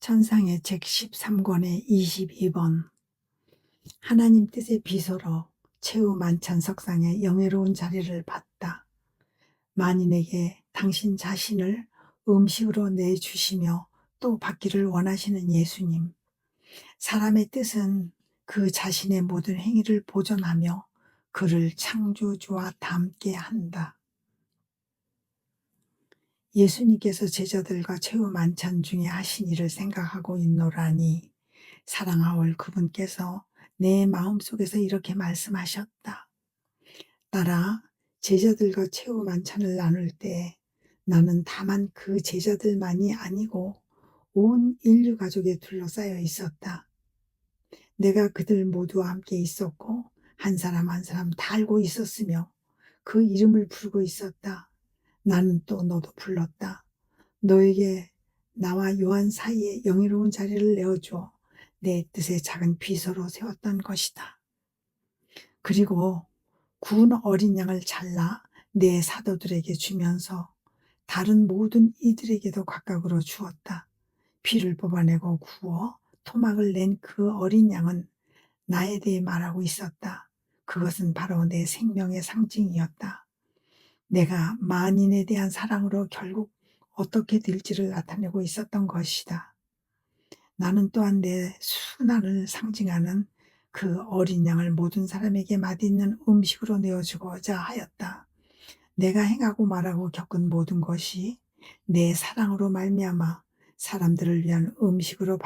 천상의 책 13권의 22번 하나님 뜻의 비서로 최후 만찬 석상에 영예로운 자리를 받다. 만인에게 당신 자신을 음식으로 내주시며 또 받기를 원하시는 예수님. 사람의 뜻은 그 자신의 모든 행위를 보존하며 그를 창조주와 닮게 한다. 예수님께서 제자들과 최후 만찬 중에 하신 일을 생각하고 있노라니 사랑하올 그분께서 내 마음속에서 이렇게 말씀하셨다. 따라 제자들과 최후 만찬을 나눌 때 나는 다만 그 제자들만이 아니고 온 인류 가족에 둘러싸여 있었다. 내가 그들 모두와 함께 있었고 한 사람 한 사람 다 알고 있었으며 그 이름을 부르고 있었다. 나는 또 너도 불렀다. 너에게 나와 요한 사이에 영예로운 자리를 내어주어 내 뜻의 작은 비서로 세웠던 것이다. 그리고 구운 어린 양을 잘라 내 사도들에게 주면서 다른 모든 이들에게도 각각으로 주었다. 피를 뽑아내고 구워 토막을 낸 그 어린 양은 나에 대해 말하고 있었다. 그것은 바로 내 생명의 상징이었다. 내가 만인에 대한 사랑으로 결국 어떻게 될지를 나타내고 있었던 것이다. 나는 또한 내 순환을 상징하는 그 어린 양을 모든 사람에게 맛있는 음식으로 내어주고자 하였다. 내가 행하고 말하고 겪은 모든 것이 내 사랑으로 말미암아 사람들을 위한 음식으로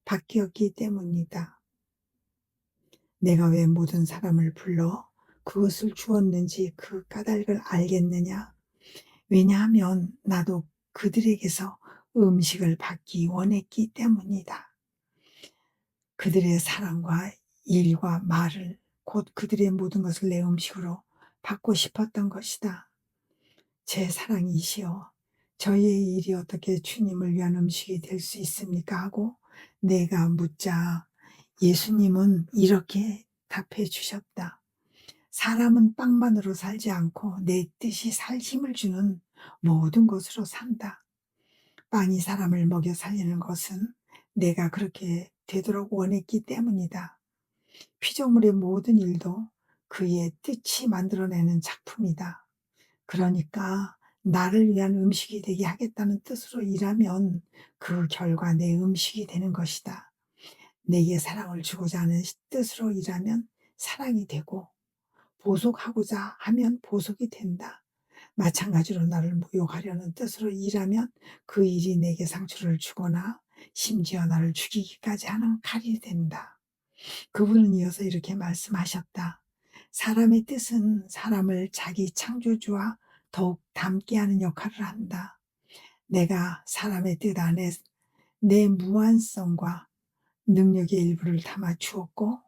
바뀌었기 때문이다. 내가 왜 모든 사람을 불러 그것을 주었는지 그 까닭을 알겠느냐? 왜냐하면 나도 그들에게서 음식을 받기 원했기 때문이다. 그들의 사랑과 일과 말을 곧 그들의 모든 것을 내 음식으로 받고 싶었던 것이다. 제 사랑이시여, 저희의 일이 어떻게 주님을 위한 음식이 될 수 있습니까? 하고 내가 묻자 예수님은 이렇게 답해 주셨다. 사람은 빵만으로 살지 않고 내 뜻이 살 힘을 주는 모든 것으로 산다. 빵이 사람을 먹여 살리는 것은 내가 그렇게 되도록 원했기 때문이다. 피조물의 모든 일도 그의 뜻이 만들어내는 작품이다. 그러니까 나를 위한 음식이 되게 하겠다는 뜻으로 일하면 그 결과 내 음식이 되는 것이다. 내게 사랑을 주고자 하는 뜻으로 일하면 사랑이 되고 보속하고자 하면 보속이 된다. 마찬가지로 나를 모욕하려는 뜻으로 일하면 그 일이 내게 상처를 주거나 심지어 나를 죽이기까지 하는 칼이 된다. 그분은 이어서 이렇게 말씀하셨다. 사람의 뜻은 사람을 자기 창조주와 더욱 닮게 하는 역할을 한다. 내가 사람의 뜻 안에 내 무한성과 능력의 일부를 담아 주었고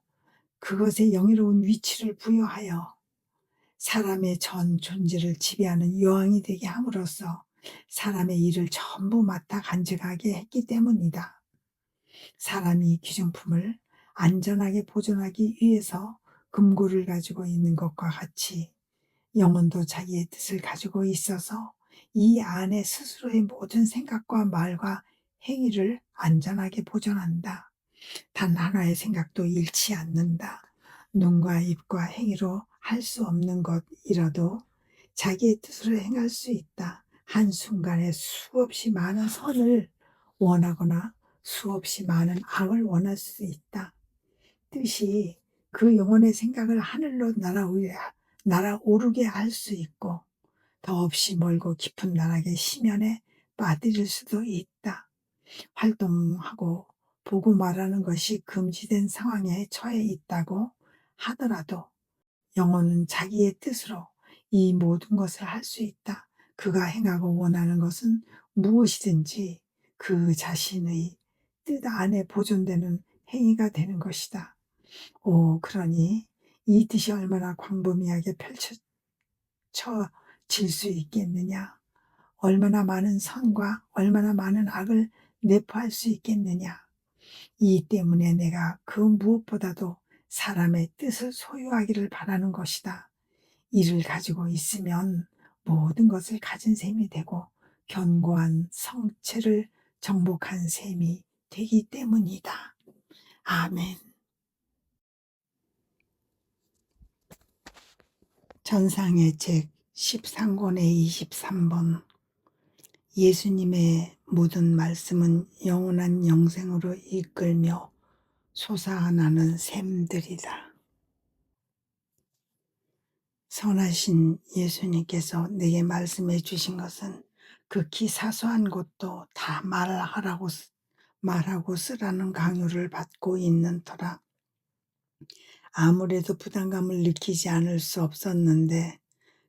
그것에 영예로운 위치를 부여하여 사람의 전 존재를 지배하는 여왕이 되게 함으로써 사람의 일을 전부 맡아 간직하게 했기 때문이다. 사람이 귀중품을 안전하게 보존하기 위해서 금고를 가지고 있는 것과 같이 영혼도 자기의 뜻을 가지고 있어서 이 안에 스스로의 모든 생각과 말과 행위를 안전하게 보존한다. 단 하나의 생각도 잃지 않는다. 눈과 입과 행위로 할 수 없는 것이라도 자기의 뜻으로 행할 수 있다. 한순간에 수없이 많은 선을 원하거나 수없이 많은 악을 원할 수 있다. 뜻이 그 영혼의 생각을 하늘로 날아오르게 할 수 있고 더없이 멀고 깊은 나락의 심연에 빠뜨릴 수도 있다. 활동하고 보고 말하는 것이 금지된 상황에 처해 있다고 하더라도 영혼은 자기의 뜻으로 이 모든 것을 할 수 있다. 그가 행하고 원하는 것은 무엇이든지 그 자신의 뜻 안에 보존되는 행위가 되는 것이다. 그러니 이 뜻이 얼마나 광범위하게 펼쳐질 수 있겠느냐? 얼마나 많은 선과 얼마나 많은 악을 내포할 수 있겠느냐? 이 때문에 내가 그 무엇보다도 사람의 뜻을 소유하기를 바라는 것이다. 이를 가지고 있으면 모든 것을 가진 셈이 되고 견고한 성체를 정복한 셈이 되기 때문이다. 아멘. 전상의 책 13권의 23번. 예수님의 모든 말씀은 영원한 영생으로 이끌며 솟아나는 샘들이다. 선하신 예수님께서 내게 말씀해 주신 것은 극히 사소한 것도 다 말하고 쓰라는 강요를 받고 있는 터라 아무래도 부담감을 느끼지 않을 수 없었는데,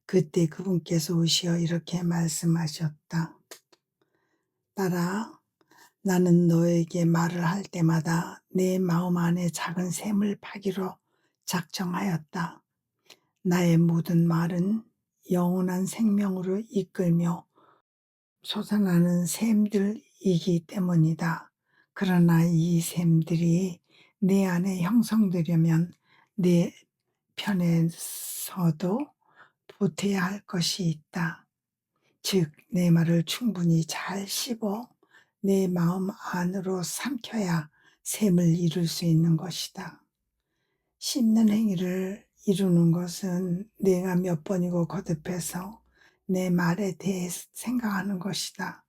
그때 그분께서 오시어 이렇게 말씀하셨다. 딸아, 나는 너에게 말을 할 때마다 내 마음 안에 작은 샘을 파기로 작정하였다. 나의 모든 말은 영원한 생명으로 이끌며 솟아나는 샘들이기 때문이다. 그러나 이 샘들이 내 안에 형성되려면 내 편에서도 보태야 할 것이 있다. 즉, 내 말을 충분히 잘 씹어 내 마음 안으로 삼켜야 샘을 이룰 수 있는 것이다. 씹는 행위를 이루는 것은 내가 몇 번이고 거듭해서 내 말에 대해 생각하는 것이다.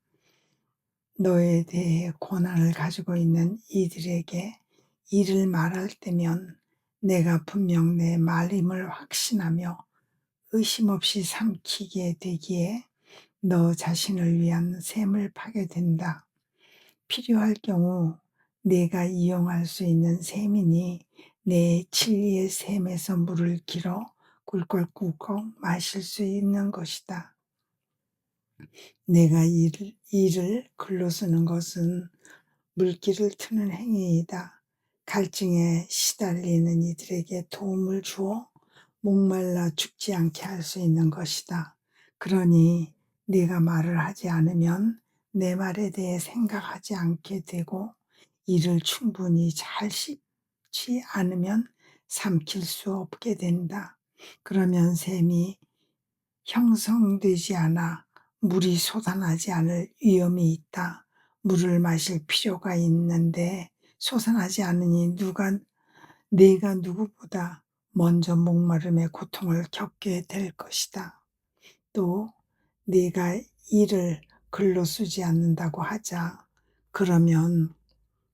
너에 대해 고난을 가지고 있는 이들에게 이를 말할 때면 내가 분명 내 말임을 확신하며 의심 없이 삼키게 되기에 너 자신을 위한 샘을 파게 된다. 필요할 경우 내가 이용할 수 있는 샘이니 내 진리의 샘에서 물을 길어 꿀꺽꿀꺽 마실 수 있는 것이다. 내가 이를 글로 쓰는 것은 물길을 트는 행위이다. 갈증에 시달리는 이들에게 도움을 주어 목말라 죽지 않게 할 수 있는 것이다. 그러니 네가 말을 하지 않으면 내 말에 대해 생각하지 않게 되고 이를 충분히 잘 씹지 않으면 삼킬 수 없게 된다. 그러면 샘이 형성되지 않아 물이 솟아나지 않을 위험이 있다. 물을 마실 필요가 있는데 솟아나지 않으니 내가 누구보다 먼저 목마름의 고통을 겪게 될 것이다. 또 네가 이를 글로 쓰지 않는다고 하자. 그러면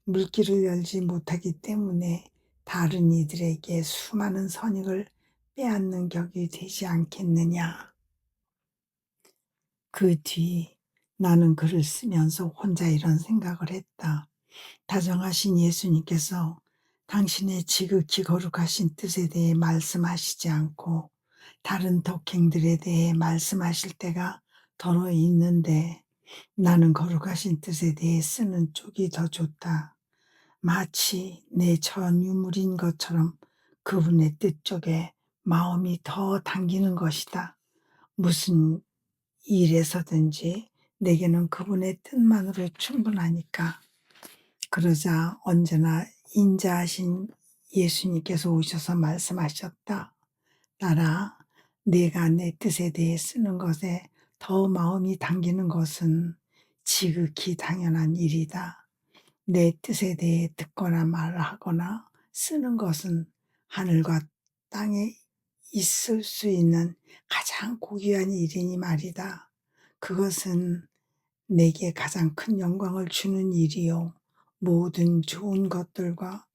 물길을 열지 못하기 때문에 다른 이들에게 수많은 선익을 빼앗는 격이 되지 않겠느냐. 그 뒤 나는 글을 쓰면서 혼자 이런 생각을 했다. 다정하신 예수님께서 당신의 지극히 거룩하신 뜻에 대해 말씀하시지 않고 다른 덕행들에 대해 말씀하실 때가 더러 있는데 나는 거룩하신 뜻에 대해 쓰는 쪽이 더 좋다. 마치 내 전유물인 것처럼 그분의 뜻 쪽에 마음이 더 당기는 것이다. 무슨 일에서든지 내게는 그분의 뜻만으로 충분하니까. 그러자 언제나 인자하신 예수님께서 오셔서 말씀하셨다. 딸아, 네가 내 뜻에 대해 쓰는 것에 더 마음이 당기는 것은 지극히 당연한 일이다. 내 뜻에 대해 듣거나 말하거나 쓰는 것은 하늘과 땅에 있을 수 있는 가장 고귀한 일이니 말이다. 그것은 내게 가장 큰 영광을 주는 일이요. 모든 좋은 것들과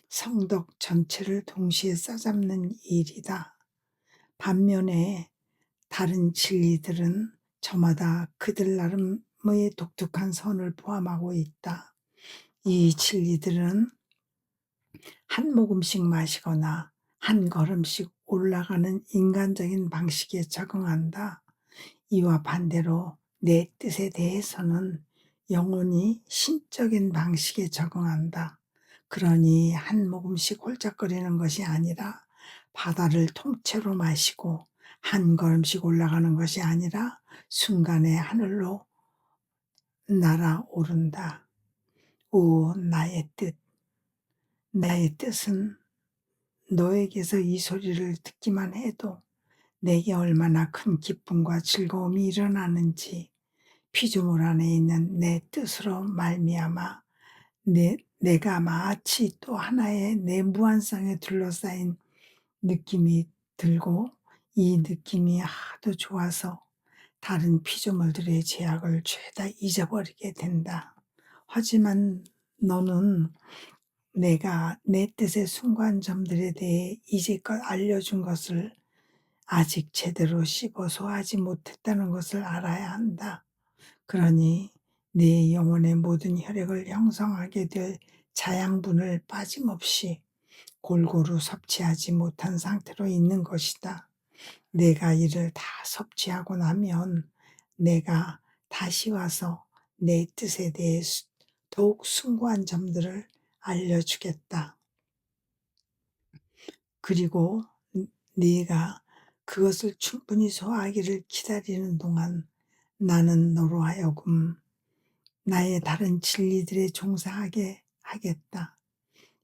성덕 전체를 동시에 싸잡는 일이다. 반면에 다른 진리들은 저마다 그들 나름의 독특한 선을 포함하고 있다. 이 진리들은 한 모금씩 마시거나 한 걸음씩 올라가는 인간적인 방식에 적응한다. 이와 반대로 내 뜻에 대해서는 영원히 신적인 방식에 적응한다. 그러니 한 모금씩 홀짝거리는 것이 아니라 바다를 통째로 마시고 한 걸음씩 올라가는 것이 아니라 순간에 하늘로 날아오른다. 오, 나의 뜻. 나의 뜻은 너에게서 이 소리를 듣기만 해도 내게 얼마나 큰 기쁨과 즐거움이 일어나는지 피조물 안에 있는 내 뜻으로 말미암아 내가 마치 또 하나의 내 무한성에 둘러싸인 느낌이 들고, 이 느낌이 하도 좋아서 다른 피조물들의 죄악을 죄다 잊어버리게 된다. 하지만 너는 내가 내 뜻의 순고한 점들에 대해 이제껏 알려준 것을 아직 제대로 씹어 소화하지 못했다는 것을 알아야 한다. 그러니 네 영혼의 모든 혈액을 형성하게 될 자양분을 빠짐없이 골고루 섭취하지 못한 상태로 있는 것이다. 내가 이를 다 섭취하고 나면 내가 다시 와서 내 뜻에 대해 더욱 숭고한 점들을 알려주겠다. 그리고 네가 그것을 충분히 소화하기를 기다리는 동안 나는 너로 하여금 나의 다른 진리들에 종사하게 하겠다.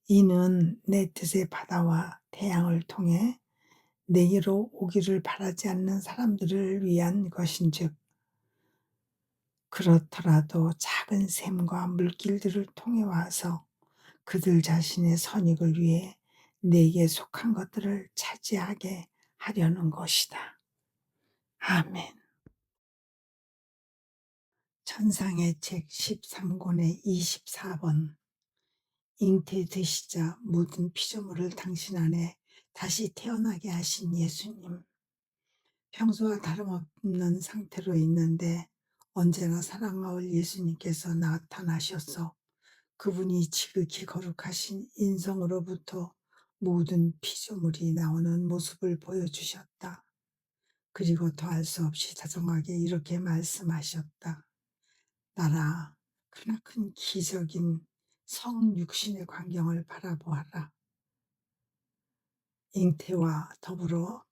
이는 내 뜻의 바다와 태양을 통해 내게로 오기를 바라지 않는 사람들을 위한 것인즉, 그렇더라도 작은 샘과 물길들을 통해 와서 그들 자신의 선익을 위해 내게 속한 것들을 차지하게 하려는 것이다. 아멘. 천상의 책 13권의 24번. 잉태되시자 모든 피조물을 당신 안에 다시 태어나게 하신 예수님. 평소와 다름없는 상태로 있는데 언제나 사랑하올 예수님께서 나타나셔서 그분이 지극히 거룩하신 인성으로부터 모든 피조물이 나오는 모습을 보여주셨다. 그리고 더할 수 없이 다정하게 이렇게 말씀하셨다. 나라 크나큰 기적인 성육신의 광경을 바라보아라. 잉태와 더불어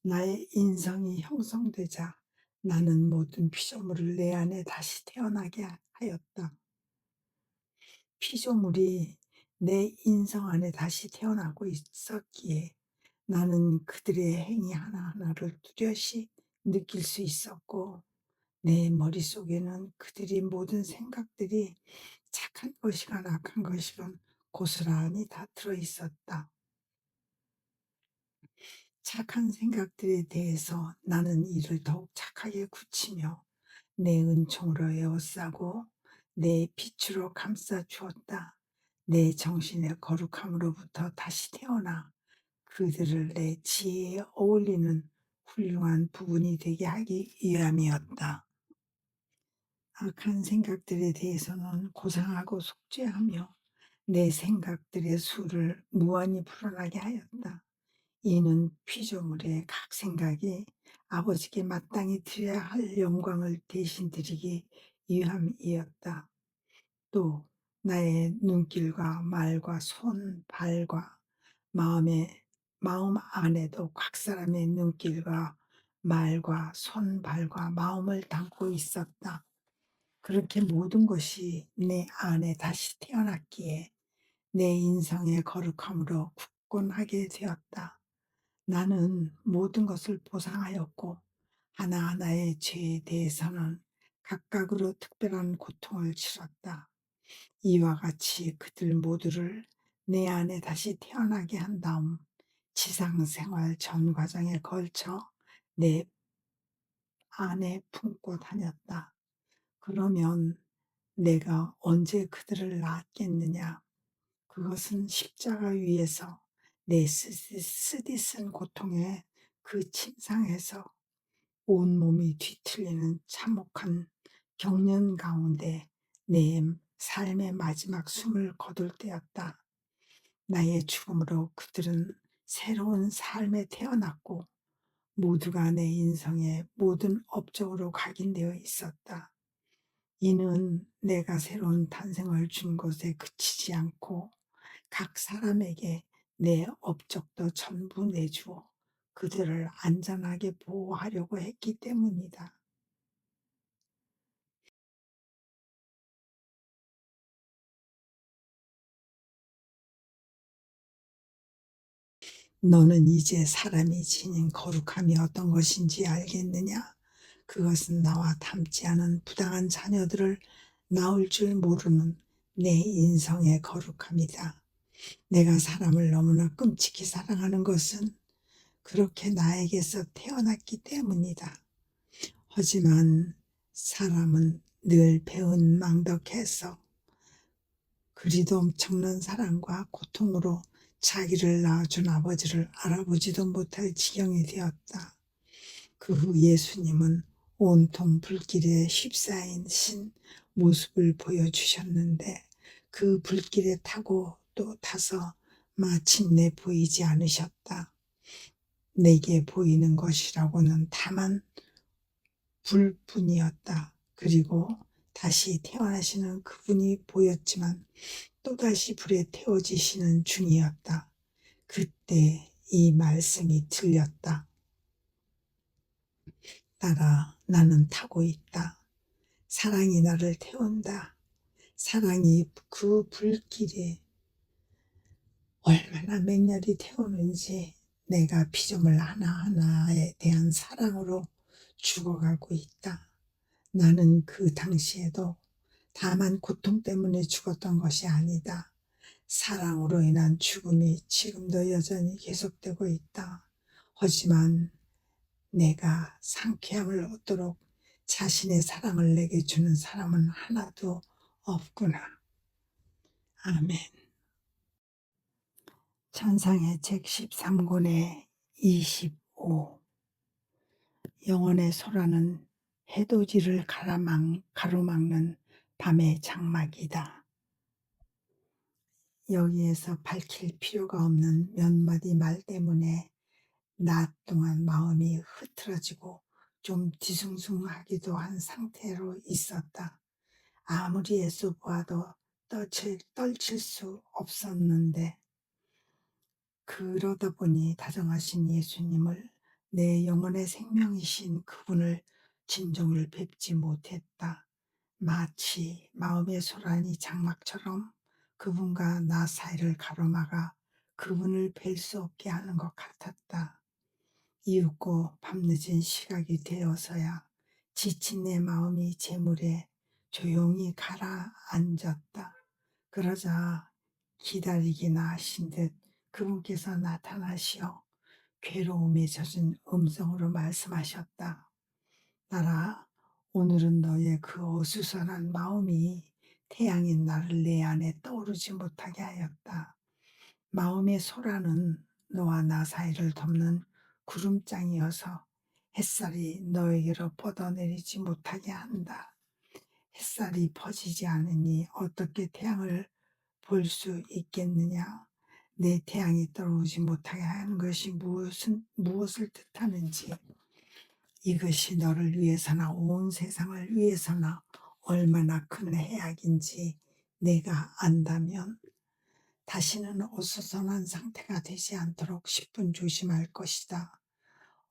나의 인성이 형성되자 나는 모든 피조물을 내 안에 다시 태어나게 하였다. 피조물이 내 인성 안에 다시 태어나고 있었기에 나는 그들의 행위 하나하나를 뚜렷이 느낄 수 있었고, 내 머릿속에는 그들의 모든 생각들이 착한 것이건 악한 것이건 고스란히 다 들어있었다. 착한 생각들에 대해서 나는 이를 더욱 착하게 굳히며 내 은총으로 에워싸고 내 빛으로 감싸 주었다. 내 정신의 거룩함으로부터 다시 태어나 그들을 내 지혜에 어울리는 훌륭한 부분이 되게 하기 위함이었다. 악한 생각들에 대해서는 고상하고 속죄하며 내 생각들의 수를 무한히 불어나게 하였다. 이는 피조물의 각 생각이 아버지께 마땅히 드려야 할 영광을 대신 드리기 위함이었다. 또 나의 눈길과 말과 손, 발과 마음 안에도 각 사람의 눈길과 말과 손, 발과 마음을 담고 있었다. 그렇게 모든 것이 내 안에 다시 태어났기에 내 인성의 거룩함으로 굳건하게 되었다. 나는 모든 것을 보상하였고 하나하나의 죄에 대해서는 각각으로 특별한 고통을 치렀다. 이와 같이 그들 모두를 내 안에 다시 태어나게 한 다음 지상 생활 전 과정에 걸쳐 내 안에 품고 다녔다. 그러면 내가 언제 그들을 낳았겠느냐? 그것은 십자가 위에서 내 쓰디쓴 고통에 그 침상에서 온몸이 뒤틀리는 참혹한 경련 가운데 내 삶의 마지막 숨을 거둘 때였다. 나의 죽음으로 그들은 새로운 삶에 태어났고 모두가 내 인생의 모든 업적으로 각인되어 있었다. 이는 내가 새로운 탄생을 준 것에 그치지 않고 각 사람에게 내 업적도 전부 내주어 그들을 안전하게 보호하려고 했기 때문이다. 너는 이제 사람이 지닌 거룩함이 어떤 것인지 알겠느냐? 그것은 나와 닮지 않은 부당한 자녀들을 낳을 줄 모르는 내 인성의 거룩함이다. 내가 사람을 너무나 끔찍히 사랑하는 것은 그렇게 나에게서 태어났기 때문이다. 하지만 사람은 늘 배은망덕해서 그리도 엄청난 사랑과 고통으로 자기를 낳아준 아버지를 알아보지도 못할 지경이 되었다. 그 후 예수님은 온통 불길에 휩싸인 신 모습을 보여주셨는데 그 불길에 타고 또 타서 마침내 보이지 않으셨다. 내게 보이는 것이라고는 다만 불뿐이었다. 그리고 다시 태어나시는 그분이 보였지만 또다시 불에 태워지시는 중이었다. 그때 이 말씀이 들렸다. 따라 나는 타고 있다. 사랑이 나를 태운다. 사랑이 그 불길에 얼마나 맹렬히 태우는지 내가 피조물 하나하나에 대한 사랑으로 죽어가고 있다. 나는 그 당시에도 다만 고통 때문에 죽었던 것이 아니다. 사랑으로 인한 죽음이 지금도 여전히 계속되고 있다. 하지만 내가 상쾌함을 얻도록 자신의 사랑을 내게 주는 사람은 하나도 없구나. 아멘. 찬상의 책 13권의 25. 영혼의 소라는 해돋이를 가로막는 밤의 장막이다. 여기에서 밝힐 필요가 없는 몇 마디 말 때문에 낮 동안 마음이 흐트러지고 좀 뒤숭숭하기도 한 상태로 있었다. 아무리 애써보아도 떨칠 수 없었는데 그러다 보니 다정하신 예수님을 내 영혼의 생명이신 그분을 진정을 뵙지 못했다. 마치 마음의 소란이 장막처럼 그분과 나 사이를 가로막아 그분을 뵐 수 없게 하는 것 같았다. 이윽고 밤늦은 시각이 되어서야 지친 내 마음이 재물에 조용히 가라앉았다. 그러자 기다리기나 하신 듯 그분께서 나타나시어 괴로움에 젖은 음성으로 말씀하셨다. 나라, 오늘은 너의 그 어수선한 마음이 태양인 나를 내 안에 떠오르지 못하게 하였다. 마음의 소라는 너와 나 사이를 덮는 구름장이어서 햇살이 너에게로 뻗어내리지 못하게 한다. 햇살이 퍼지지 않으니 어떻게 태양을 볼 수 있겠느냐? 내 태양이 떨어오지 못하게 하는 것이 무엇을 뜻하는지, 이것이 너를 위해서나 온 세상을 위해서나 얼마나 큰 해악인지 내가 안다면 다시는 어수선한 상태가 되지 않도록 10분 조심할 것이다.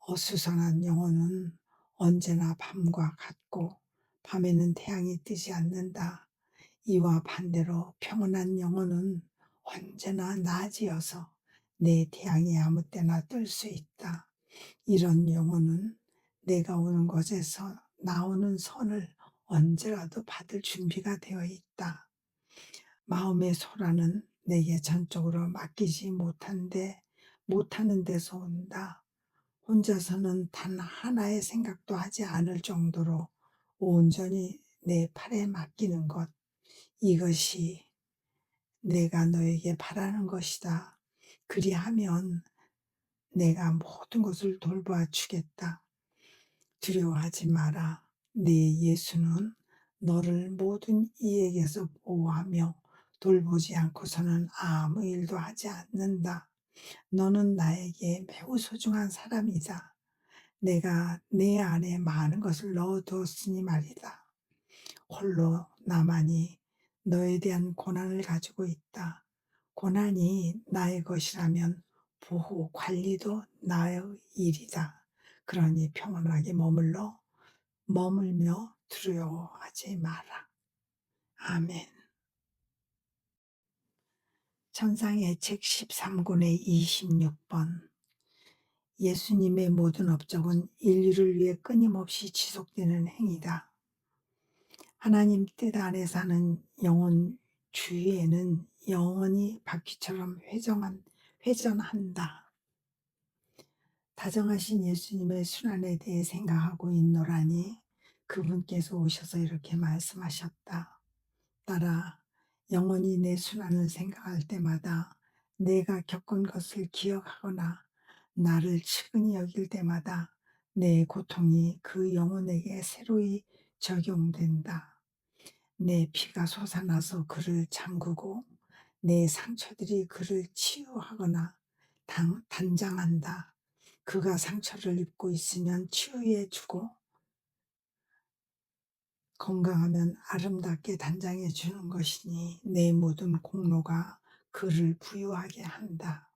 어수선한 영혼은 언제나 밤과 같고 밤에는 태양이 뜨지 않는다. 이와 반대로 평온한 영혼은 언제나 낮이어서 내 태양이 아무 때나 뜰 수 있다. 이런 영혼은 내가 오는 곳에서 나오는 선을 언제라도 받을 준비가 되어 있다. 마음의 소라는 내게 전적으로 맡기지 못하는 데서 온다. 혼자서는 단 하나의 생각도 하지 않을 정도로 온전히 내 팔에 맡기는 것. 이것이 내가 너에게 바라는 것이다. 그리하면 내가 모든 것을 돌보아 주겠다. 두려워하지 마라. 네 예수는 너를 모든 이에게서 보호하며 돌보지 않고서는 아무 일도 하지 않는다. 너는 나에게 매우 소중한 사람이다. 내가 내 안에 많은 것을 넣어두었으니 말이다. 홀로 나만이 너에 대한 고난을 가지고 있다. 고난이 나의 것이라면 보호, 관리도 나의 일이다. 그러니 평온하게 머물며 두려워하지 마라. 아멘. 천상의 책 13권의 26번. 예수님의 모든 업적은 인류를 위해 끊임없이 지속되는 행위다. 하나님 뜻 안에 사는 영혼 주위에는 영원히 바퀴처럼 회전한다. 다정하신 예수님의 순환에 대해 생각하고 있노라니 그분께서 오셔서 이렇게 말씀하셨다. 딸아, 영원히 내 순환을 생각할 때마다 내가 겪은 것을 기억하거나 나를 측은히 여길 때마다 내 고통이 그 영혼에게 새로이 적용된다. 내 피가 솟아나서 그를 잠그고 내 상처들이 그를 치유하거나 단장한다. 그가 상처를 입고 있으면 치유해 주고 건강하면 아름답게 단장해 주는 것이니 내 모든 공로가 그를 부유하게 한다.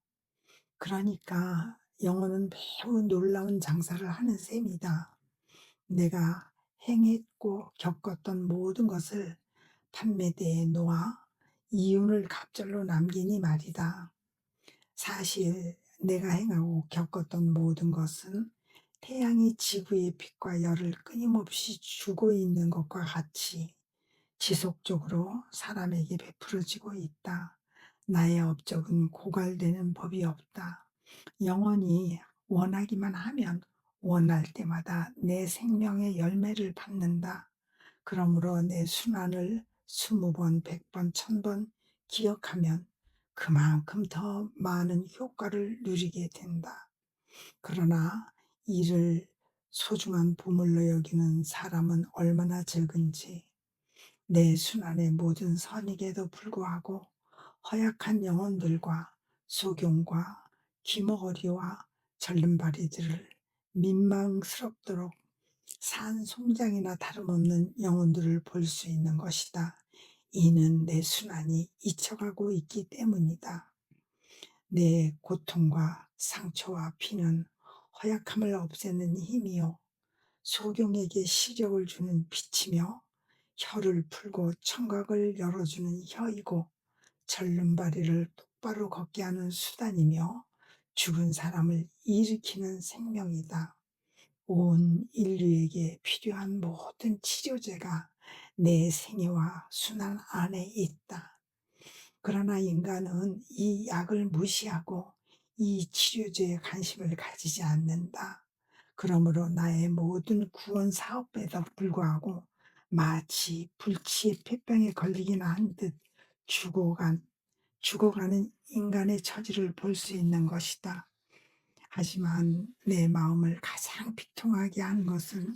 그러니까 영혼은 매우 놀라운 장사를 하는 셈이다. 내가 행했고 겪었던 모든 것을 판매대에 놓아 이윤을 갑절로 남기니 말이다. 사실 내가 행하고 겪었던 모든 것은 태양이 지구의 빛과 열을 끊임없이 주고 있는 것과 같이 지속적으로 사람에게 베풀어지고 있다. 나의 업적은 고갈되는 법이 없다. 영원히 원하기만 하면 원할 때마다 내 생명의 열매를 받는다. 그러므로 내 순환을 20번, 100번, 1000번 기억하면 그만큼 더 많은 효과를 누리게 된다. 그러나 이를 소중한 보물로 여기는 사람은 얼마나 적은지 내 순환의 모든 선익에도 불구하고 허약한 영혼들과 소경과 기머거리와 절름발이들을 민망스럽도록 산송장이나 다름없는 영혼들을 볼 수 있는 것이다. 이는 내 순환이 잊혀가고 있기 때문이다. 내 고통과 상처와 피는 허약함을 없애는 힘이요 소경에게 시력을 주는 빛이며 혀를 풀고 청각을 열어주는 혀이고 절름발이를 똑바로 걷게 하는 수단이며 죽은 사람을 일으키는 생명이다. 온 인류에게 필요한 모든 치료제가 내 생애와 순환 안에 있다. 그러나 인간은 이 약을 무시하고 이 치료제에 관심을 가지지 않는다. 그러므로 나의 모든 구원 사업에도 불구하고 마치 불치의 폐병에 걸리기나 한 듯 죽어가는 인간의 처지를 볼 수 있는 것이다. 하지만 내 마음을 가장 비통하게 하는 것은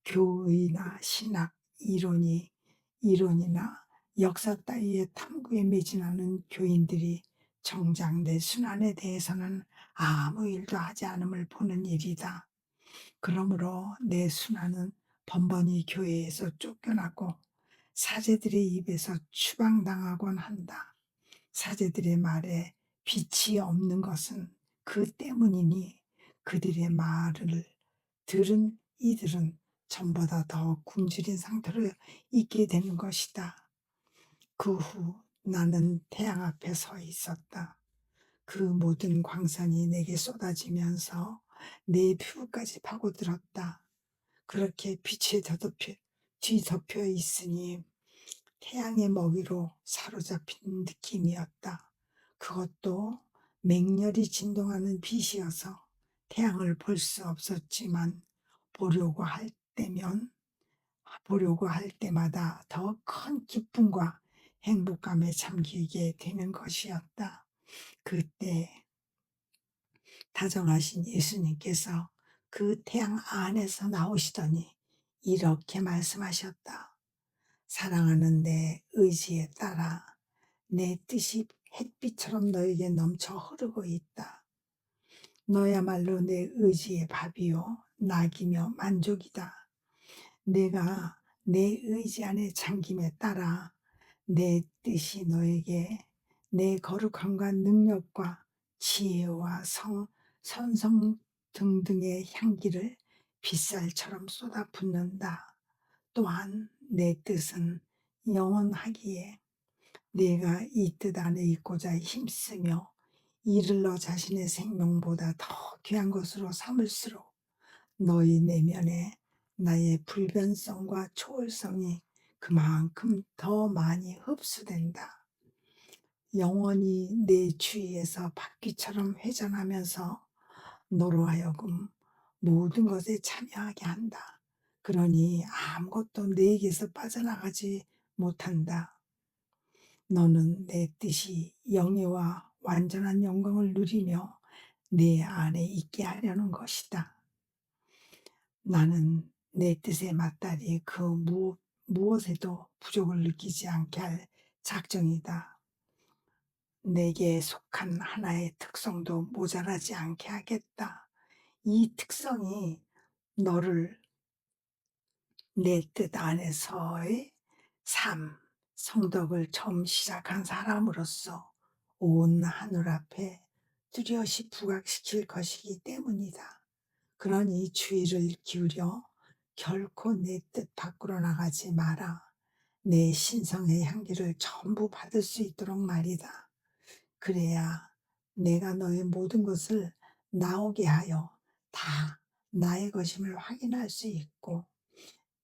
교의나 신학, 이론이나 역사 따위의 탐구에 매진하는 교인들이 정작 내 순환에 대해서는 아무 일도 하지 않음을 보는 일이다. 그러므로 내 순환은 번번이 교회에서 쫓겨나고 사제들의 입에서 추방당하곤 한다. 사제들의 말에 빛이 없는 것은 그 때문이니 그들의 말을 들은 이들은 전보다 더 굶주린 상태로 있게 되는 것이다. 그 후 나는 태양 앞에 서 있었다. 그 모든 광선이 내게 쏟아지면서 내 피부까지 파고들었다. 그렇게 빛에 뒤덮여 있으니 태양의 먹이로 사로잡힌 느낌이었다. 그것도 맹렬히 진동하는 빛이어서 태양을 볼 수 없었지만 보려고 할 때면 보려고 할 때마다 더 큰 기쁨과 행복감에 잠기게 되는 것이었다. 그때 다정하신 예수님께서 그 태양 안에서 나오시더니 이렇게 말씀하셨다. 사랑하는 내 의지에 따라 내 뜻이 햇빛처럼 너에게 넘쳐 흐르고 있다. 너야말로 내 의지의 밥이요 낙이며 만족이다. 내가 내 의지 안에 잠김에 따라 내 뜻이 너에게 내 거룩함과 능력과 지혜와 선성 등등의 향기를 빗살처럼 쏟아붓는다. 또한 내 뜻은 영원하기에 내가 이 뜻 안에 있고자 힘쓰며 이를 너 자신의 생명보다 더 귀한 것으로 삼을수록 너희 내면에 나의 불변성과 초월성이 그만큼 더 많이 흡수된다. 영원히 내 주위에서 바퀴처럼 회전하면서 너로 하여금 모든 것에 참여하게 한다. 그러니 아무것도 내게서 빠져나가지 못한다. 너는 내 뜻이 영예와 완전한 영광을 누리며 내 안에 있게 하려는 것이다. 나는 내 뜻에 맞다리 그 무엇에도 부족을 느끼지 않게 할 작정이다. 내게 속한 하나의 특성도 모자라지 않게 하겠다. 이 특성이 너를 내 뜻 안에서의 삶, 성덕을 처음 시작한 사람으로서 온 하늘 앞에 뚜렷이 부각시킬 것이기 때문이다. 그러니 주의를 기울여 결코 내 뜻 밖으로 나가지 마라. 내 신성의 향기를 전부 받을 수 있도록 말이다. 그래야 내가 너의 모든 것을 나오게 하여 다 나의 것임을 확인할 수 있고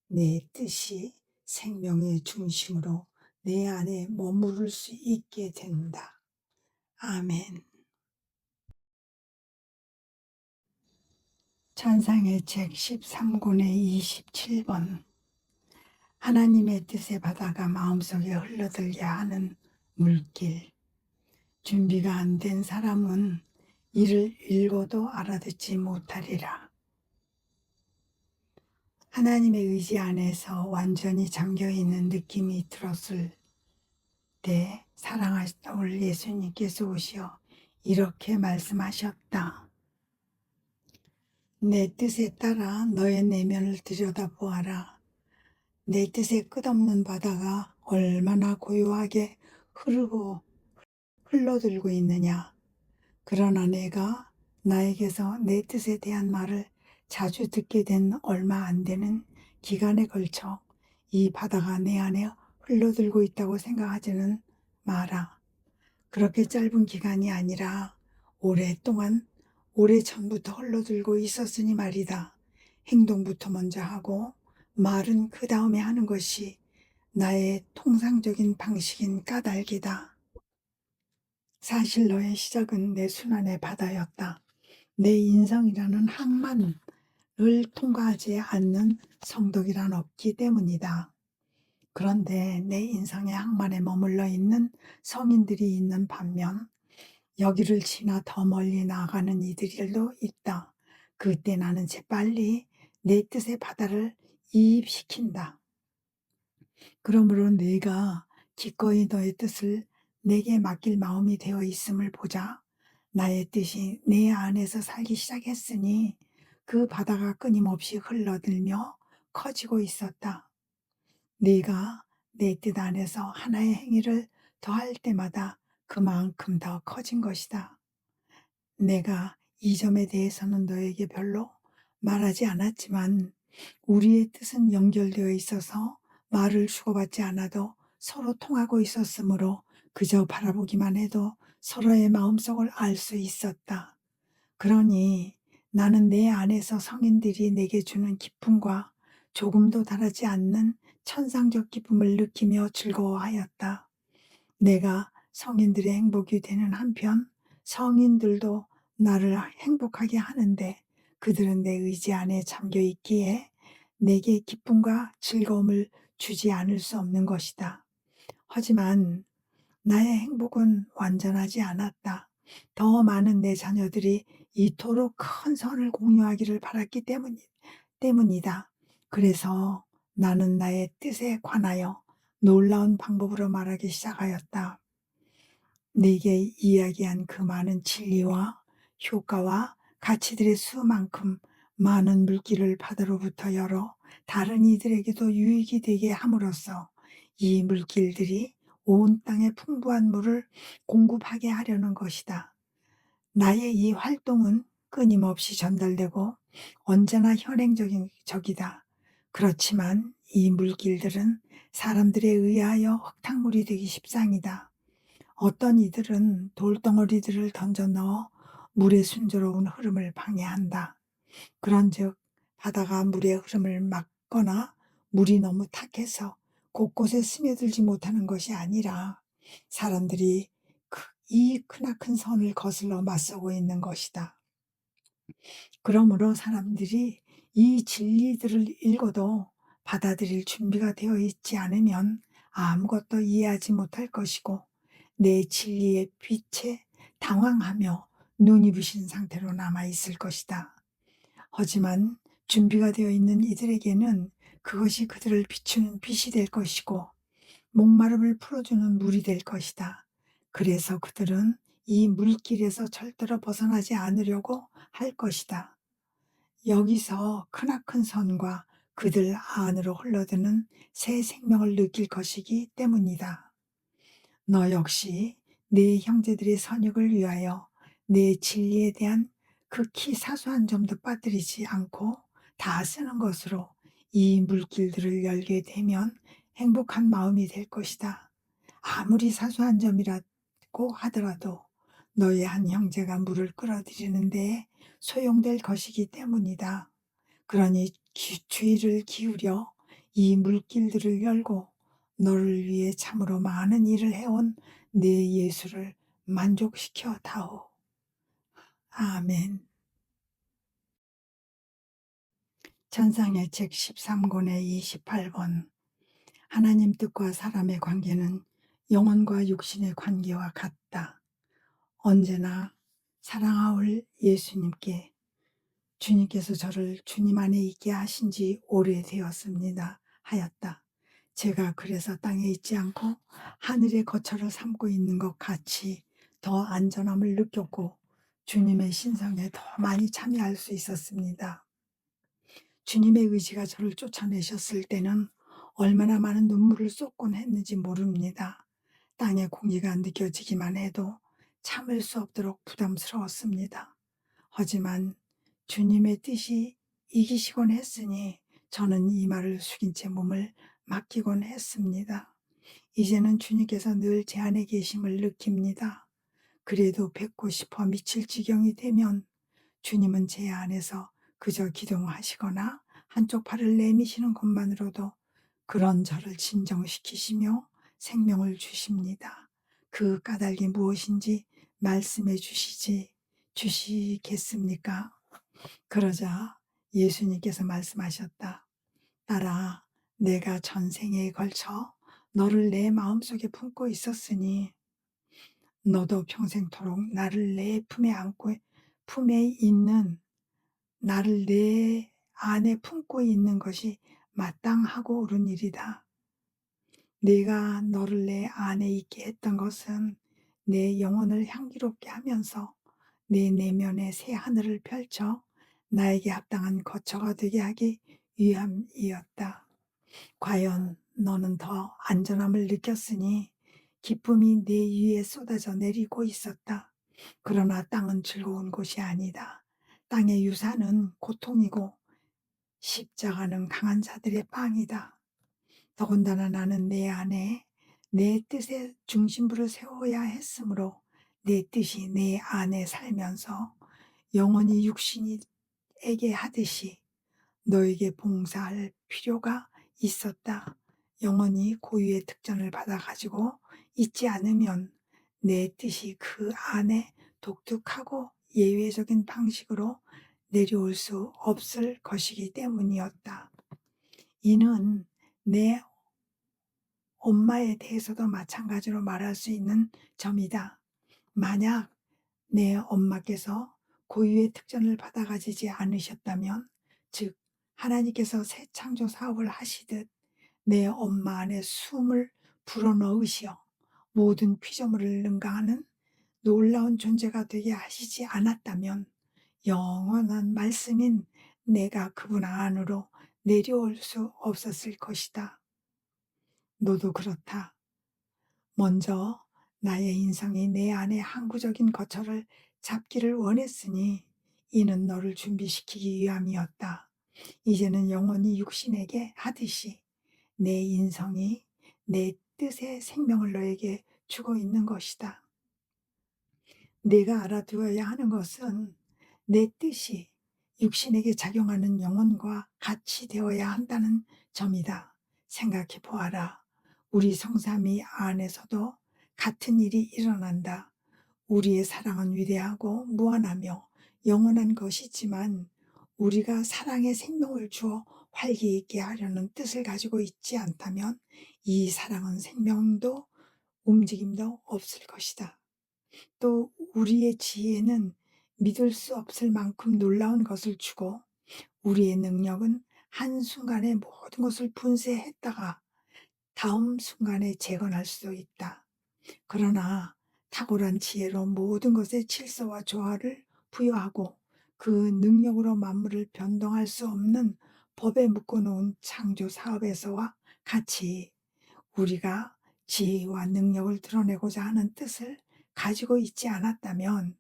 내 뜻이 생명의 중심으로 내 안에 머무를 수 있게 된다. 아멘. 찬상의 책 13권의 27번. 하나님의 뜻의 바다가 마음속에 흘러들게 하는 물길. 준비가 안 된 사람은 이를 읽어도 알아듣지 못하리라. 하나님의 의지 안에서 완전히 잠겨있는 느낌이 들었을 때 사랑하시는 예수님께서 오시어 이렇게 말씀하셨다. 내 뜻에 따라 너의 내면을 들여다보아라. 내 뜻의 끝없는 바다가 얼마나 고요하게 흘러들고 있느냐. 그러나 내가 나에게서 내 뜻에 대한 말을 자주 듣게 된 얼마 안 되는 기간에 걸쳐 이 바다가 내 안에 흘러들고 있다고 생각하지는 마라. 그렇게 짧은 기간이 아니라 오랫동안 오래전부터 흘러들고 있었으니 말이다. 행동부터 먼저 하고 말은 그 다음에 하는 것이 나의 통상적인 방식인 까닭이다. 사실 너의 시작은 내 순환의 바다였다. 내 인성이라는 항만을 통과하지 않는 성덕이란 없기 때문이다. 그런데 내 인성의 항만에 머물러 있는 성인들이 있는 반면 여기를 지나 더 멀리 나아가는 이들도 있다. 그때 나는 재빨리 내 뜻의 바다를 이입시킨다. 그러므로 내가 기꺼이 너의 뜻을 내게 맡길 마음이 되어 있음을 보자. 나의 뜻이 내 안에서 살기 시작했으니 그 바다가 끊임없이 흘러들며 커지고 있었다. 네가 내 뜻 안에서 하나의 행위를 더할 때마다 그만큼 더 커진 것이다. 내가 이 점에 대해서는 너에게 별로 말하지 않았지만 우리의 뜻은 연결되어 있어서 말을 주고받지 않아도 서로 통하고 있었으므로 그저 바라보기만 해도 서로의 마음속을 알 수 있었다. 그러니 나는 내 안에서 성인들이 내게 주는 기쁨과 조금도 다르지 않는 천상적 기쁨을 느끼며 즐거워하였다. 내가 성인들의 행복이 되는 한편 성인들도 나를 행복하게 하는데 그들은 내 의지 안에 잠겨 있기에 내게 기쁨과 즐거움을 주지 않을 수 없는 것이다. 하지만 나의 행복은 완전하지 않았다. 더 많은 내 자녀들이 이토록 큰 선을 공유하기를 바랐기 때문이다. 그래서 나는 나의 뜻에 관하여 놀라운 방법으로 말하기 시작하였다. 네게 이야기한 그 많은 진리와 효과와 가치들의 수만큼 많은 물길을 바다로부터 열어 다른 이들에게도 유익이 되게 함으로써 이 물길들이 온 땅에 풍부한 물을 공급하게 하려는 것이다. 나의 이 활동은 끊임없이 전달되고 언제나 현행적이다. 그렇지만 이 물길들은 사람들에 의하여 흙탕물이 되기 십상이다. 어떤 이들은 돌덩어리들을 던져 넣어 물의 순조로운 흐름을 방해한다. 그런즉 바다가 물의 흐름을 막거나 물이 너무 탁해서 곳곳에 스며들지 못하는 것이 아니라 사람들이 이 크나큰 선을 거슬러 맞서고 있는 것이다. 그러므로 사람들이 이 진리들을 읽어도 받아들일 준비가 되어 있지 않으면 아무것도 이해하지 못할 것이고 내 진리의 빛에 당황하며 눈이 부신 상태로 남아 있을 것이다. 하지만 준비가 되어 있는 이들에게는 그것이 그들을 비추는 빛이 될 것이고 목마름을 풀어주는 물이 될 것이다. 그래서 그들은 이 물길에서 절대로 벗어나지 않으려고 할 것이다. 여기서 크나큰 선과 그들 안으로 흘러드는 새 생명을 느낄 것이기 때문이다. 너 역시 네 형제들의 선익을 위하여 내 진리에 대한 극히 사소한 점도 빠뜨리지 않고 다 쓰는 것으로 이 물길들을 열게 되면 행복한 마음이 될 것이다. 아무리 사소한 점이라고 하더라도 너의 한 형제가 물을 끌어들이는 데 소용될 것이기 때문이다. 그러니 주의를 기울여 이 물길들을 열고 너를 위해 참으로 많은 일을 해온 내 예수를 만족시켜 다오. 아멘. 천상의 책 13권의 28번. 하나님 뜻과 사람의 관계는 영혼과 육신의 관계와 같다. 언제나 사랑하올 예수님께 주님께서 저를 주님 안에 있게 하신 지 오래되었습니다 하였다. 제가 그래서 땅에 있지 않고 하늘의 거처를 삼고 있는 것 같이 더 안전함을 느꼈고 주님의 신성에 더 많이 참여할 수 있었습니다. 주님의 의지가 저를 쫓아내셨을 때는 얼마나 많은 눈물을 쏟곤 했는지 모릅니다. 땅의 공기가 느껴지기만 해도 참을 수 없도록 부담스러웠습니다. 하지만 주님의 뜻이 이기시곤 했으니 저는 이 말을 숙인 채 몸을 맡기곤 했습니다. 이제는 주님께서 늘 제 안에 계심을 느낍니다. 그래도 뵙고 싶어 미칠 지경이 되면 주님은 제 안에서 그저 기동하시거나 한쪽 팔을 내미시는 것만으로도 그런 저를 진정시키시며 생명을 주십니다. 그 까닭이 무엇인지 말씀해 주시겠습니까? 그러자 예수님께서 말씀하셨다. 딸아, 내가 전생에 걸쳐 너를 내 마음속에 품고 있었으니 너도 평생토록 나를 내 품에 있는 나를 내 안에 품고 있는 것이 마땅하고 옳은 일이다. 내가 너를 내 안에 있게 했던 것은 내 영혼을 향기롭게 하면서 내 내면에 새 하늘을 펼쳐 나에게 합당한 거처가 되게 하기 위함이었다. 과연 너는 더 안전함을 느꼈으니 기쁨이 내 위에 쏟아져 내리고 있었다. 그러나 땅은 즐거운 곳이 아니다. 땅의 유산은 고통이고 십자가는 강한 자들의 빵이다. 더군다나 나는 내 안에 내 뜻의 중심부를 세워야 했으므로 내 뜻이 내 안에 살면서 영원히 육신에게 하듯이 너에게 봉사할 필요가 있었다. 영원히 고유의 특전을 받아가지고 있지 않으면 내 뜻이 그 안에 독특하고 예외적인 방식으로 내려올 수 없을 것이기 때문이었다. 이는 내 엄마에 대해서도 마찬가지로 말할 수 있는 점이다. 만약 내 엄마께서 고유의 특전을 받아가지지 않으셨다면, 즉 하나님께서 새 창조 사업을 하시듯 내 엄마 안에 숨을 불어넣으시어 모든 피조물을 능가하는 놀라운 존재가 되게 하시지 않았다면 영원한 말씀인 내가 그분 안으로 내려올 수 없었을 것이다. 너도 그렇다. 먼저 나의 인성이 내 안에 항구적인 거처를 잡기를 원했으니 이는 너를 준비시키기 위함이었다. 이제는 영원히 육신에게 하듯이 내 인성이 내 뜻의 생명을 너에게 주고 있는 것이다. 내가 알아두어야 하는 것은 내 뜻이 육신에게 작용하는 영혼과 같이 되어야 한다는 점이다. 생각해 보아라. 우리 성삼위 안에서도 같은 일이 일어난다. 우리의 사랑은 위대하고 무한하며 영원한 것이지만 우리가 사랑에 생명을 주어 활기 있게 하려는 뜻을 가지고 있지 않다면 이 사랑은 생명도 움직임도 없을 것이다. 또 우리의 지혜는 믿을 수 없을 만큼 놀라운 것을 주고 우리의 능력은 한순간에 모든 것을 분쇄했다가 다음 순간에 재건할 수도 있다. 그러나 탁월한 지혜로 모든 것에 질서와 조화를 부여하고 그 능력으로 만물을 변동할 수 없는 법에 묶어놓은 창조 사업에서와 같이 우리가 지혜와 능력을 드러내고자 하는 뜻을 가지고 있지 않았다면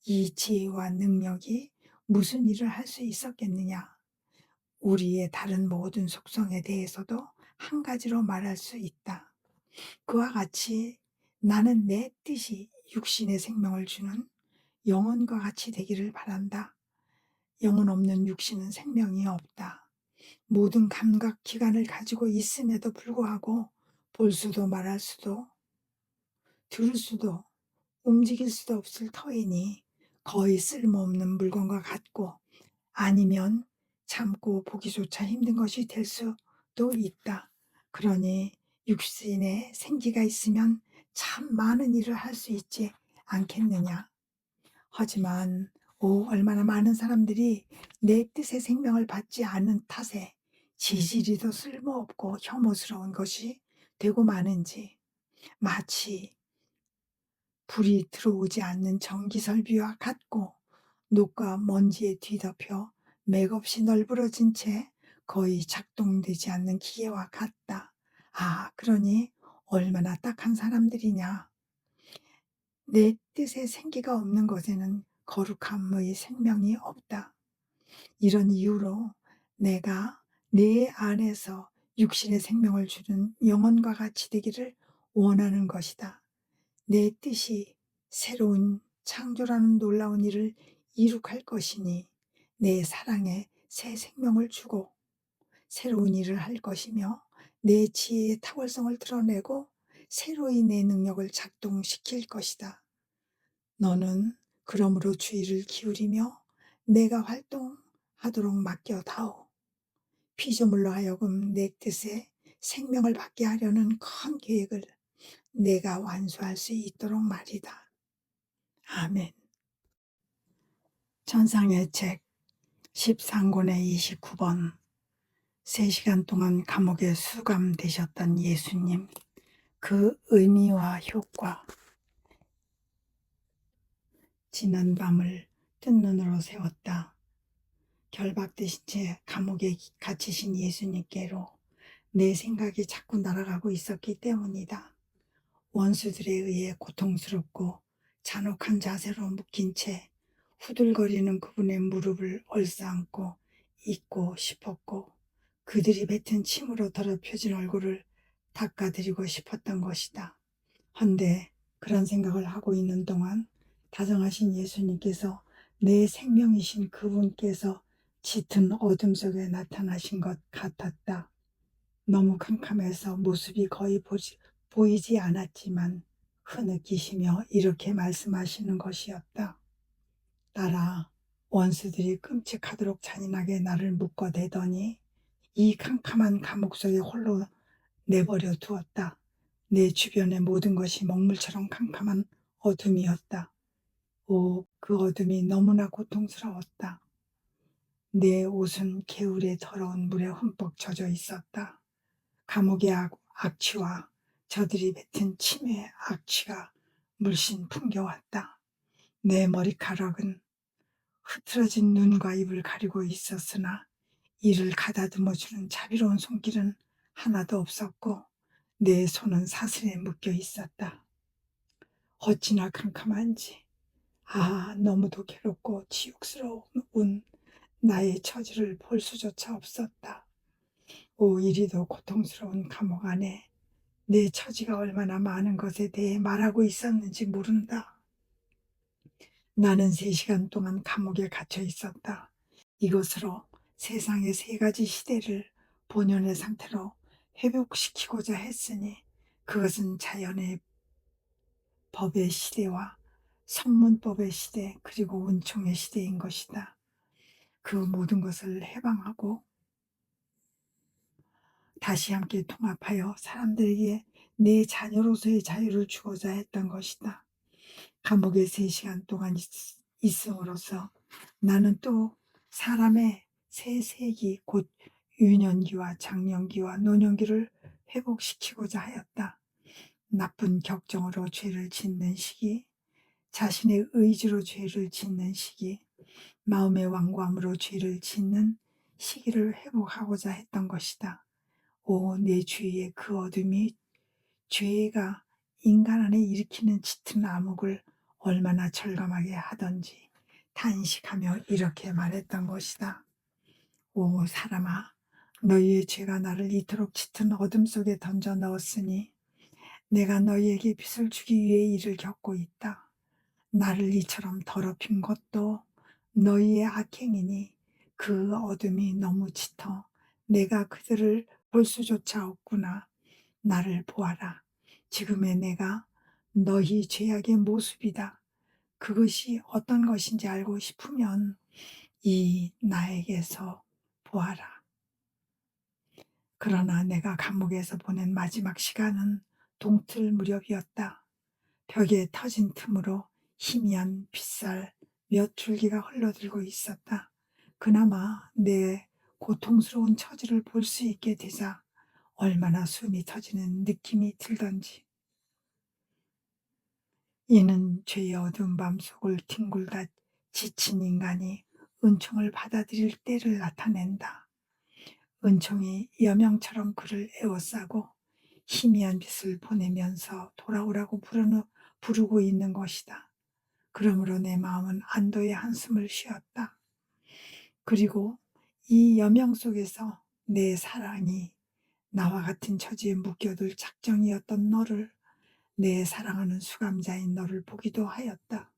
이 지혜와 능력이 무슨 일을 할 수 있었겠느냐? 우리의 다른 모든 속성에 대해서도 한 가지로 말할 수 있다. 그와 같이 나는 내 뜻이 육신의 생명을 주는 영혼과 같이 되기를 바란다. 영혼 없는 육신은 생명이 없다. 모든 감각 기관을 가지고 있음에도 불구하고 볼 수도 말할 수도 들을 수도 움직일 수도 없을 터이니 거의 쓸모없는 물건과 같고 아니면 참고 보기조차 힘든 것이 될 수도 있다. 그러니 육신에 생기가 있으면 참 많은 일을 할 수 있지 않겠느냐. 하지만 얼마나 많은 사람들이 내 뜻의 생명을 받지 않은 탓에 지질이도 쓸모없고 혐오스러운 것이 되고 마는지 마치 불이 들어오지 않는 전기설비와 같고 녹과 먼지에 뒤덮여 맥없이 널브러진 채 거의 작동되지 않는 기계와 같다. 그러니 얼마나 딱한 사람들이냐. 내 뜻에 생기가 없는 것에는 거룩함의 생명이 없다. 이런 이유로 내가 내 안에서 육신의 생명을 주는 영혼과 같이 되기를 원하는 것이다. 내 뜻이 새로운 창조라는 놀라운 일을 이룩할 것이니 내 사랑에 새 생명을 주고 새로운 일을 할 것이며 내 지혜의 탁월성을 드러내고 새로이 내 능력을 작동시킬 것이다. 너는 그러므로 주의를 기울이며 내가 활동하도록 맡겨다오. 피조물로 하여금 내 뜻에 생명을 받게 하려는 큰 계획을 내가 완수할 수 있도록 말이다. 아멘. 천상의 책 13권의 29번 3시간 동안 감옥에 수감되셨던 예수님, 그 의미와 효과. 지난 밤을 뜬 눈으로 세웠다. 결박되신 채 감옥에 갇히신 예수님께로 내 생각이 자꾸 날아가고 있었기 때문이다. 원수들에 의해 고통스럽고 잔혹한 자세로 묶인 채 후들거리는 그분의 무릎을 얼싸안고 있고 싶었고 그들이 뱉은 침으로 더럽혀진 얼굴을 닦아드리고 싶었던 것이다. 헌데 그런 생각을 하고 있는 동안 다정하신 예수님께서 내 생명이신 그분께서 짙은 어둠 속에 나타나신 것 같았다. 너무 캄캄해서 모습이 거의 보이지 않았지만 흐느끼시며 이렇게 말씀하시는 것이었다. 딸아, 원수들이 끔찍하도록 잔인하게 나를 묶어대더니 이 캄캄한 감옥 속에 홀로 내버려 두었다. 내 주변의 모든 것이 먹물처럼 캄캄한 어둠이었다. 그 어둠이 너무나 고통스러웠다. 내 옷은 개울의 더러운 물에 흠뻑 젖어 있었다. 감옥의 악취와 저들이 뱉은 침의 악취가 물씬 풍겨왔다. 내 머리카락은 흐트러진 눈과 입을 가리고 있었으나 이를 가다듬어주는 자비로운 손길은 하나도 없었고 내 손은 사슬에 묶여 있었다. 어찌나 캄캄한지 너무도 괴롭고 치욕스러운 나의 처지를 볼 수조차 없었다. 이리도 고통스러운 감옥 안에 내 처지가 얼마나 많은 것에 대해 말하고 있었는지 모른다. 나는 3시간 동안 감옥에 갇혀 있었다. 이것으로 세상의 3가지 시대를 본연의 상태로 회복시키고자 했으니 그것은 자연의 법의 시대와 성문법의 시대 그리고 은총의 시대인 것이다. 그 모든 것을 해방하고 다시 함께 통합하여 사람들에게 내 자녀로서의 자유를 주고자 했던 것이다. 감옥에 3시간 동안 있음으로써 나는 또 사람의 새 세기 곧 유년기와 장년기와 노년기를 회복시키고자 하였다. 나쁜 격정으로 죄를 짓는 시기, 자신의 의지로 죄를 짓는 시기, 마음의 완고함으로 죄를 짓는 시기를 회복하고자 했던 것이다. 오, 내 주위에 그 어둠이 죄가 인간 안에 일으키는 짙은 암흑을 얼마나 절감하게 하던지 탄식하며 이렇게 말했던 것이다. 오 사람아, 너희의 죄가 나를 이토록 짙은 어둠 속에 던져 넣었으니 내가 너희에게 빛을 주기 위해 이를 겪고 있다. 나를 이처럼 더럽힌 것도 너희의 악행이니 그 어둠이 너무 짙어 내가 그들을 볼 수조차 없구나. 나를 보아라. 지금의 내가 너희 죄악의 모습이다. 그것이 어떤 것인지 알고 싶으면 이 나에게서 보아라. 그러나 내가 감옥에서 보낸 마지막 시간은 동틀 무렵이었다. 벽에 터진 틈으로 희미한 빗살 몇 줄기가 흘러들고 있었다. 그나마 내 고통스러운 처지를 볼 수 있게 되자 얼마나 숨이 터지는 느낌이 들던지. 이는 죄의 어두운 밤 속을 뒹굴다 지친 인간이 은총을 받아들일 때를 나타낸다. 은총이 여명처럼 그를 에워싸고 희미한 빛을 보내면서 돌아오라고 부르고 있는 것이다. 그러므로 내 마음은 안도의 한숨을 쉬었다. 그리고 이 여명 속에서 내 사랑이 나와 같은 처지에 묶여둘 작정이었던 너를, 내 사랑하는 수감자인 너를 보기도 하였다.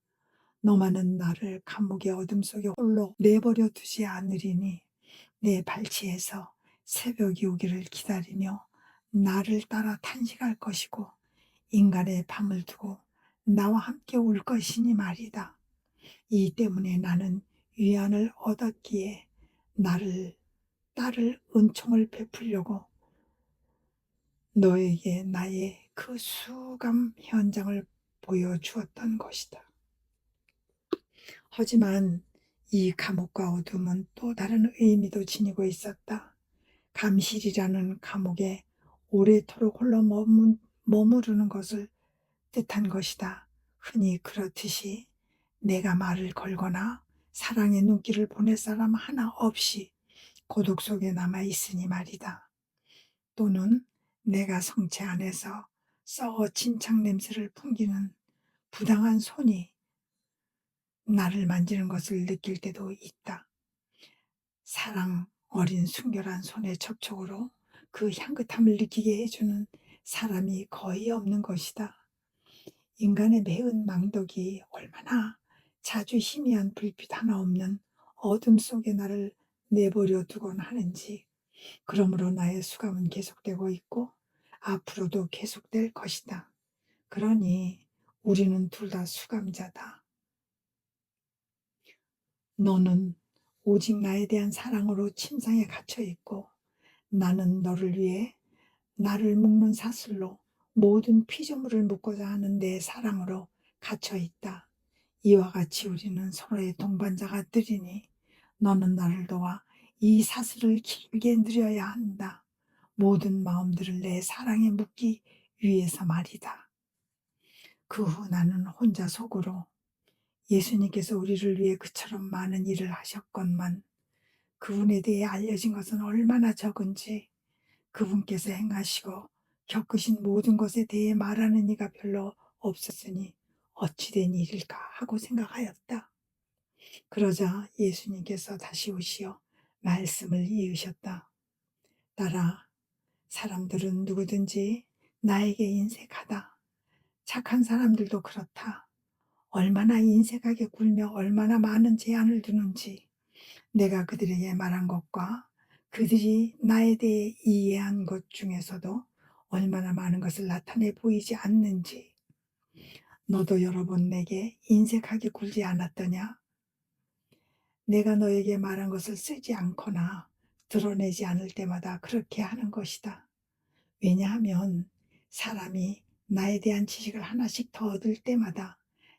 너만은 나를 감옥의 어둠 속에 홀로 내버려 두지 않으리니 내 발치에서 새벽이 오기를 기다리며 나를 따라 탄식할 것이고 인간의 밤을 두고 나와 함께 울 것이니 말이다. 이 때문에 나는 위안을 얻었기에 나를 따를 은총을 베풀려고 너에게 나의 그 수감 현장을 보여주었던 것이다. 하지만 이 감옥과 어둠은 또 다른 의미도 지니고 있었다. 감실이라는 감옥에 오래도록 홀로 머무르는 것을 뜻한 것이다. 흔히 그렇듯이 내가 말을 걸거나 사랑의 눈길을 보낼 사람 하나 없이 고독 속에 남아 있으니 말이다. 또는 내가 성체 안에서 썩어 진창 냄새를 풍기는 부당한 손이 나를 만지는 것을 느낄 때도 있다. 사랑 어린 순결한 손의 접촉으로 그 향긋함을 느끼게 해주는 사람이 거의 없는 것이다. 인간의 매운 망덕이 얼마나 자주 희미한 불빛 하나 없는 어둠 속에 나를 내버려 두곤 하는지. 그러므로 나의 수감은 계속되고 있고 앞으로도 계속될 것이다. 그러니 우리는 둘 다 수감자다. 너는 오직 나에 대한 사랑으로 침상에 갇혀 있고 나는 너를 위해 나를 묶는 사슬로 모든 피조물을 묶고자 하는 내 사랑으로 갇혀 있다. 이와 같이 우리는 서로의 동반자가 되리니 너는 나를 도와 이 사슬을 길게 늘려야 한다. 모든 마음들을 내 사랑에 묶기 위해서 말이다. 그 후 나는 혼자 속으로 예수님께서 우리를 위해 그처럼 많은 일을 하셨건만 그분에 대해 알려진 것은 얼마나 적은지, 그분께서 행하시고 겪으신 모든 것에 대해 말하는 이가 별로 없었으니 어찌된 일일까 하고 생각하였다. 그러자 예수님께서 다시 오시어 말씀을 이으셨다. 딸아, 사람들은 누구든지 나에게 인색하다. 착한 사람들도 그렇다. 얼마나 인색하게 굴며 얼마나 많은 제한을 두는지, 내가 그들에게 말한 것과 그들이 나에 대해 이해한 것 중에서도 얼마나 많은 것을 나타내 보이지 않는지. 너도 여러 번 내게 인색하게 굴지 않았더냐? 내가 너에게 말한 것을 쓰지 않거나 드러내지 않을 때마다 그렇게 하는 것이다. 왜냐하면 사람이 나에 대한 지식을 하나씩 더 얻을 때마다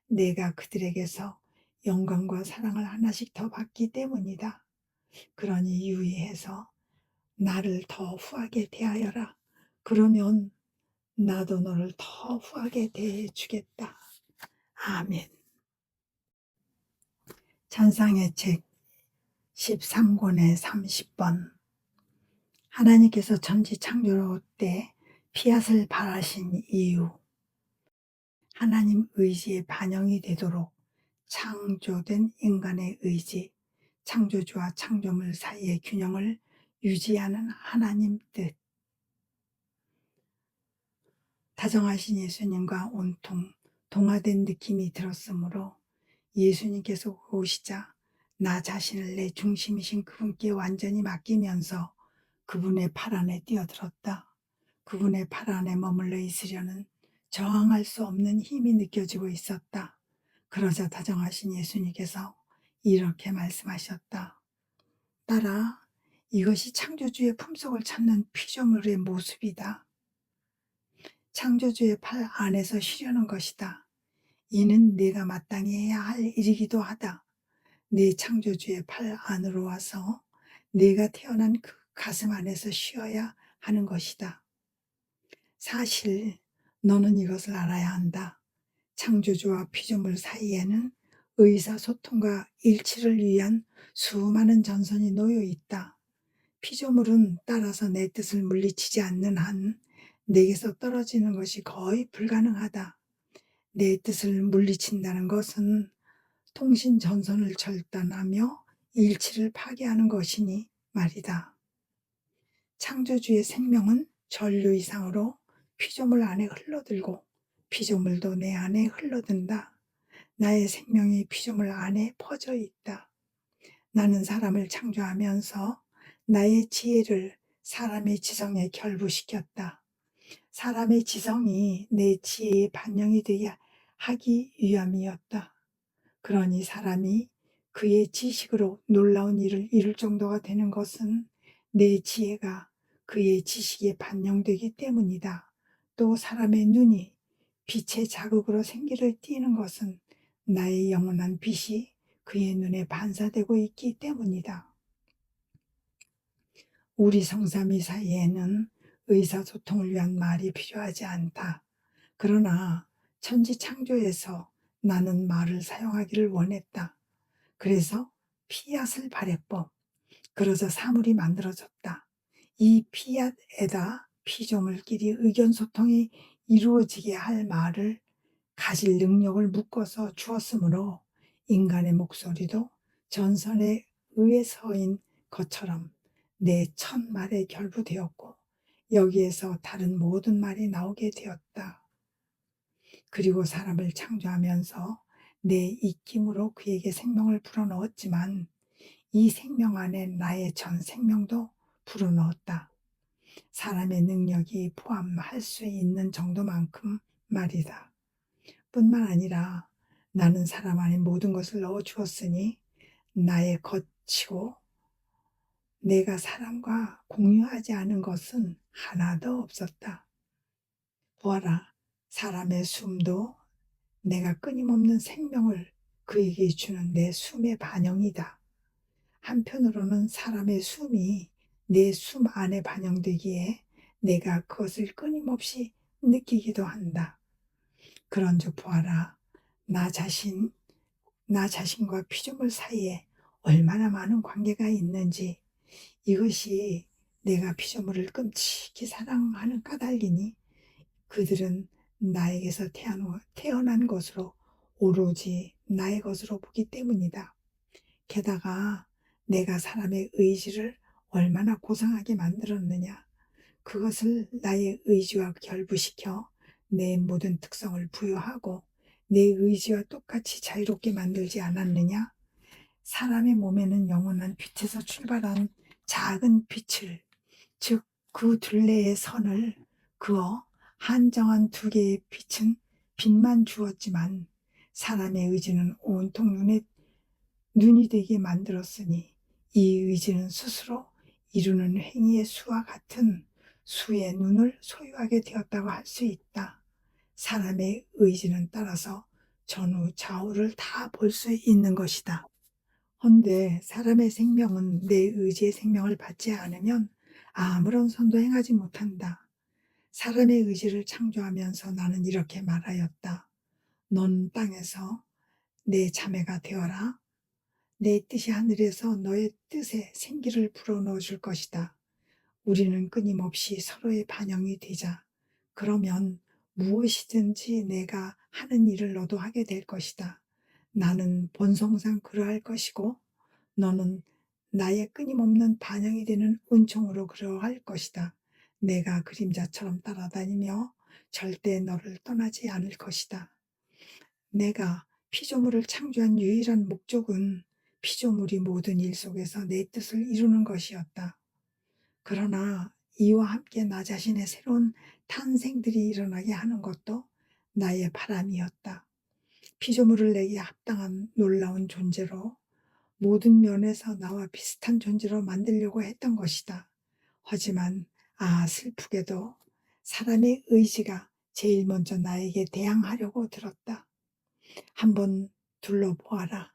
내가 그들에게서 영광과 사랑을 하나씩 더 받기 때문이다. 그러니 유의해서 나를 더 후하게 대하여라. 그러면 나도 너를 더 후하게 대해 주겠다. 아멘. 찬상의 책 13권의 30번. 하나님께서 천지 창조 때 피앗을 발하신 이유. 하나님 의지의 반영이 되도록 창조된 인간의 의지, 창조주와 창조물 사이의 균형을 유지하는 하나님 뜻. 다정하신 예수님과 온통 동화된 느낌이 들었으므로 예수님께서 오시자 나 자신을 내 중심이신 그분께 완전히 맡기면서 그분의 팔 안에 뛰어들었다. 그분의 팔 안에 머물러 있으려는 저항할 수 없는 힘이 느껴지고 있었다. 그러자 다정하신 예수님께서 이렇게 말씀하셨다. 딸아, 이것이 창조주의 품속을 찾는 피조물의 모습이다. 창조주의 팔 안에서 쉬려는 것이다. 이는 네가 마땅히 해야 할 일이기도 하다. 네 창조주의 팔 안으로 와서 네가 태어난 그 가슴 안에서 쉬어야 하는 것이다. 사실 너는 이것을 알아야 한다. 창조주와 피조물 사이에는 의사소통과 일치를 위한 수많은 전선이 놓여 있다. 피조물은 따라서 내 뜻을 물리치지 않는 한 내게서 떨어지는 것이 거의 불가능하다. 내 뜻을 물리친다는 것은 통신 전선을 절단하며 일치를 파괴하는 것이니 말이다. 창조주의 생명은 전류 이상으로 피조물 안에 흘러들고 피조물도 내 안에 흘러든다. 나의 생명이 피조물 안에 퍼져 있다. 나는 사람을 창조하면서 나의 지혜를 사람의 지성에 결부시켰다. 사람의 지성이 내 지혜의 반영이 되게 하기 위함이었다. 그러니 사람이 그의 지식으로 놀라운 일을 이룰 정도가 되는 것은 내 지혜가 그의 지식에 반영되기 때문이다. 또 사람의 눈이 빛의 자극으로 생기를 띠는 것은 나의 영원한 빛이 그의 눈에 반사되고 있기 때문이다. 우리 성삼위 사이에는 의사소통을 위한 말이 필요하지 않다. 그러나 천지 창조에서 나는 말을 사용하기를 원했다. 그래서 피앗을 발해법, 그러자 사물이 만들어졌다. 이 피앗에다 피조물끼리 의견소통이 이루어지게 할 말을 가질 능력을 묶어서 주었으므로 인간의 목소리도 전선에 의해 서인 것처럼 내 첫 말에 결부되었고 여기에서 다른 모든 말이 나오게 되었다. 그리고 사람을 창조하면서 내 입김으로 그에게 생명을 불어넣었지만 이 생명 안에 나의 전 생명도 불어넣었다. 사람의 능력이 포함할 수 있는 정도만큼 말이다. 뿐만 아니라 나는 사람 안에 모든 것을 넣어 주었으니 나의 것이고 내가 사람과 공유하지 않은 것은 하나도 없었다. 보아라, 사람의 숨도 내가 끊임없는 생명을 그에게 주는 내 숨의 반영이다. 한편으로는 사람의 숨이 내 숨 안에 반영되기에 내가 그것을 끊임없이 느끼기도 한다. 그런즉 보아라, 나 자신과 피조물 사이에 얼마나 많은 관계가 있는지. 이것이 내가 피조물을 끔찍히 사랑하는 까닭이니 그들은 나에게서 태어난 것으로 오로지 나의 것으로 보기 때문이다. 게다가 내가 사람의 의지를 얼마나 고상하게 만들었느냐. 그것을 나의 의지와 결부시켜 내 모든 특성을 부여하고 내 의지와 똑같이 자유롭게 만들지 않았느냐? 사람의 몸에는 영원한 빛에서 출발한 작은 빛을, 즉 그 둘레의 선을 그어 한정한 두 개의 빛은 빛만 주었지만 사람의 의지는 온통 눈이 되게 만들었으니 이 의지는 스스로 이루는 행위의 수와 같은 수의 눈을 소유하게 되었다고 할 수 있다. 사람의 의지는 따라서 전후 좌우를 다 볼 수 있는 것이다. 헌데 사람의 생명은 내 의지의 생명을 받지 않으면 아무런 선도 행하지 못한다. 사람의 의지를 창조하면서 나는 이렇게 말하였다. 넌 땅에서 내 자매가 되어라. 내 뜻이 하늘에서 너의 뜻에 생기를 불어넣어 줄 것이다. 우리는 끊임없이 서로의 반영이 되자. 그러면 무엇이든지 내가 하는 일을 너도 하게 될 것이다. 나는 본성상 그러할 것이고 너는 나의 끊임없는 반영이 되는 은총으로 그러할 것이다. 내가 그림자처럼 따라다니며 절대 너를 떠나지 않을 것이다. 내가 피조물을 창조한 유일한 목적은 피조물이 모든 일 속에서 내 뜻을 이루는 것이었다. 그러나 이와 함께 나 자신의 새로운 탄생들이 일어나게 하는 것도 나의 바람이었다. 피조물을 내게 합당한 놀라운 존재로 모든 면에서 나와 비슷한 존재로 만들려고 했던 것이다. 하지만 슬프게도 사람의 의지가 제일 먼저 나에게 대항하려고 들었다. 한번 둘러보아라.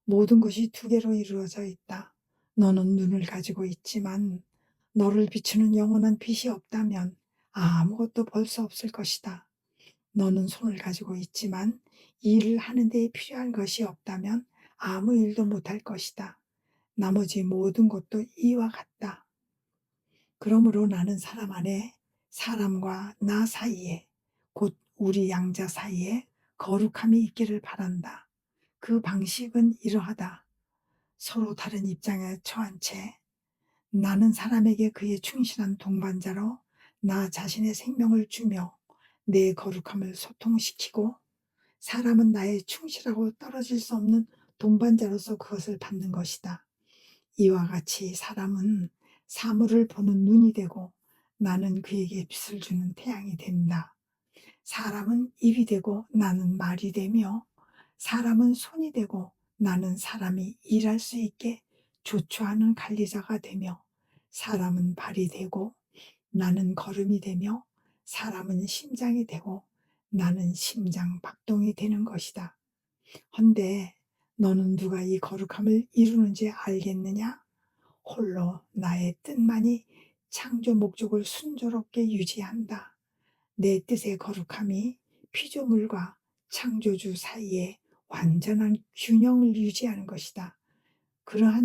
모든 것이 두 개로 이루어져 있다. 너는 눈을 가지고 있지만 너를 비추는 영원한 빛이 없다면 아무것도 볼 수 없을 것이다. 너는 손을 가지고 있지만 일을 하는 데 필요한 것이 없다면 아무 일도 못할 것이다. 나머지 모든 것도 이와 같다. 그러므로 나는 사람 안에 사람과 나 사이에 곧 우리 양자 사이에 거룩함이 있기를 바란다. 그 방식은 이러하다. 서로 다른 입장에 처한 채 나는 사람에게 그의 충실한 동반자로 나 자신의 생명을 주며 내 거룩함을 소통시키고 사람은 나의 충실하고 떨어질 수 없는 동반자로서 그것을 받는 것이다. 이와 같이 사람은 사물을 보는 눈이 되고 나는 그에게 빛을 주는 태양이 된다. 사람은 입이 되고 나는 말이 되며 사람은 손이 되고 나는 사람이 일할 수 있게 조처하는 관리자가 되며 사람은 발이 되고 나는 걸음이 되며 사람은 심장이 되고 나는 심장 박동이 되는 것이다. 헌데 너는 누가 이 거룩함을 이루는지 알겠느냐? 홀로 나의 뜻만이 창조 목적을 순조롭게 유지한다. 내 뜻의 거룩함이 피조물과 창조주 사이에 완전한 균형을 유지하는 것이다. 그러한